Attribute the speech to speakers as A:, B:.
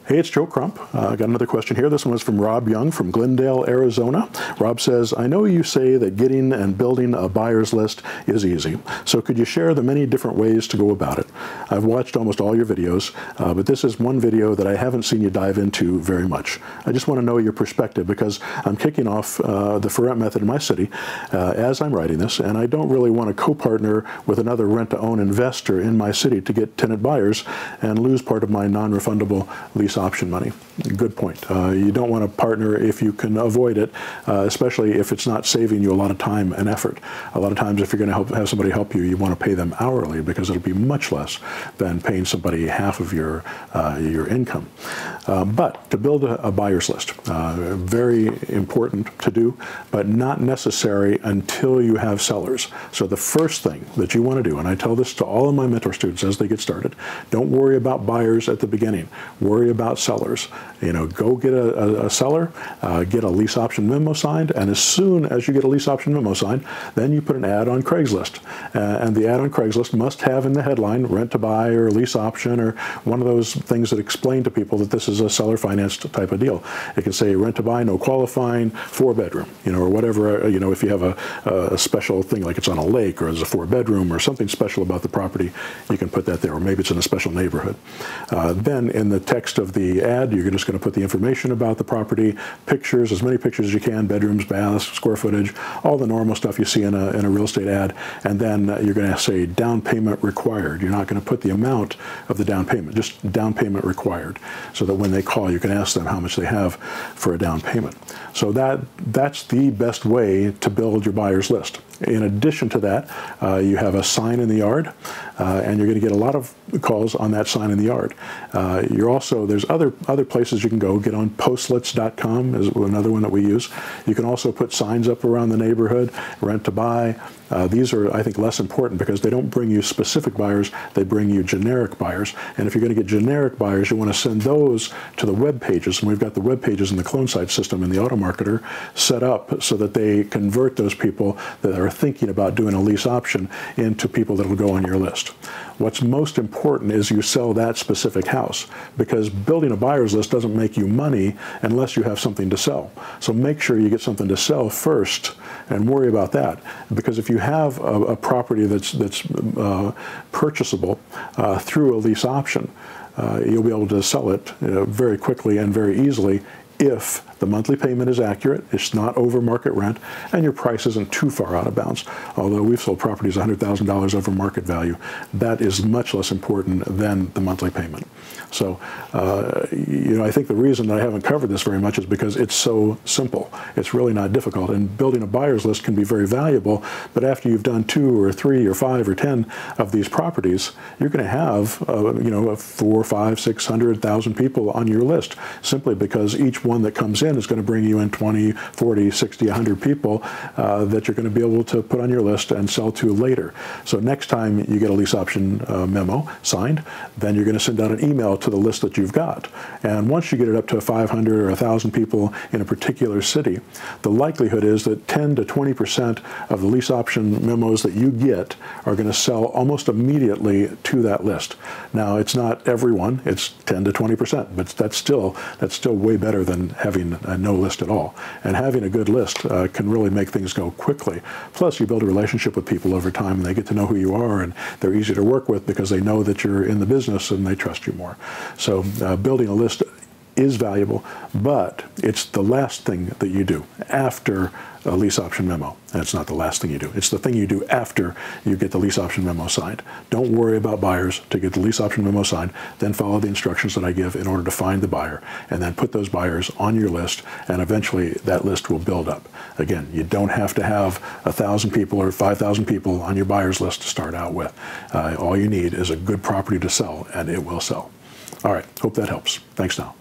A: Hey, it's Joe Crump. I got another question here. This one was from Rob Young from Glen Dale, Arizona. Rob says, I know you say that getting and building a buyer's list is easy. So could you share the many different ways to go about it? I've watched almost all your videos, but this is one video that I haven't seen you dive into very much. I just want to know your perspective because I'm kicking off the for rent method in my city as I'm writing this, and I don't really want to co-partner with another rent-to-own investor in my city to get tenant buyers and lose part of my non-refundable lease option money. Good point. You don't want to partner if you can avoid it, especially if it's not saving you a lot of time and effort. A lot of times if you're going to have somebody help you, you want to pay them hourly because it'll be much less than paying somebody half of your income. But to build a buyer's list, very important to do, but not necessary until you have sellers. So the first thing that you want to do, and I tell this to all of my mentor students as they get started, don't worry about buyers at the beginning. Worry about sellers. You know, go get a seller, get a lease option memo signed, and as soon as you get a lease option memo signed, then you put an ad on Craigslist. And the ad on Craigslist must have in the headline rent to buy or lease option or one of those things that explain to people that this is a seller financed type of deal. It can say rent to buy, no qualifying, 4-bedroom, you know, or whatever, you know, if you have a special thing like it's on a lake or there's a 4-bedroom or something special about the property, you can put that there, or maybe it's in a special neighborhood. Then in the text of the ad, you're just going to put the information about the property, pictures, as many pictures as you can, bedrooms, baths, square footage, all the normal stuff you see in a real estate ad, and then you're going to say down payment required. You're not going to put the amount of the down payment, just down payment required, so that when they call, you can ask them how much they have for a down payment. So that's the best way to build your buyer's list. In addition to that, you have a sign in the yard, and you're going to get a lot of calls on that sign in the yard. There's other places you can go. Get on postlets.com is another one that we use. You can also put signs up around the neighborhood, rent to buy. These are, I think, less important because they don't bring you specific buyers, they bring you generic buyers. And if you're going to get generic buyers, you want to send those to the web pages. And we've got the web pages in the clone site system in the auto marketer set up so that they convert those people that are thinking about doing a lease option into people that will go on your list. What's most important is you sell that specific house, because building a buyer's list doesn't make you money unless you have something to sell. So make sure you get something to sell first and worry about that. Because if you have a property that's purchasable through a lease option, you'll be able to sell it very quickly and very easily if the monthly payment is accurate, it's not over market rent, and your price isn't too far out of bounds. Although we've sold properties $100,000 over market value, that is much less important than the monthly payment. So, you know, I think the reason that I haven't covered this very much is because it's so simple. It's really not difficult, and building a buyer's list can be very valuable, but after you've done 2 or 3 or 5 or 10 of these properties, you're going to have, you know, 400, 500, 600,000 people on your list, simply because each one that comes in is going to bring you in 20, 40, 60, 100 people that you're going to be able to put on your list and sell to later. So next time you get a lease option memo signed, then you're going to send out an email to the list that you've got. And once you get it up to 500 or 1,000 people in a particular city, the likelihood is that 10 to 20% of the lease option memos that you get are going to sell almost immediately to that list. Now, it's not everyone, it's 10 to 20%, but that's still way better than having no list at all. And having a good list can really make things go quickly. Plus, you build a relationship with people over time, and they get to know who you are, and they're easy to work with because they know that you're in the business and they trust you more. So building a list is valuable, but it's the last thing that you do after a lease option memo. And it's not the last thing you do. It's the thing you do after you get the lease option memo signed. Don't worry about buyers to get the lease option memo signed, then follow the instructions that I give in order to find the buyer, and then put those buyers on your list, and eventually that list will build up. Again, you don't have to have 1,000 people or 5,000 people on your buyer's list to start out with. All you need is a good property to sell, and it will sell. All right, hope that helps. Thanks now.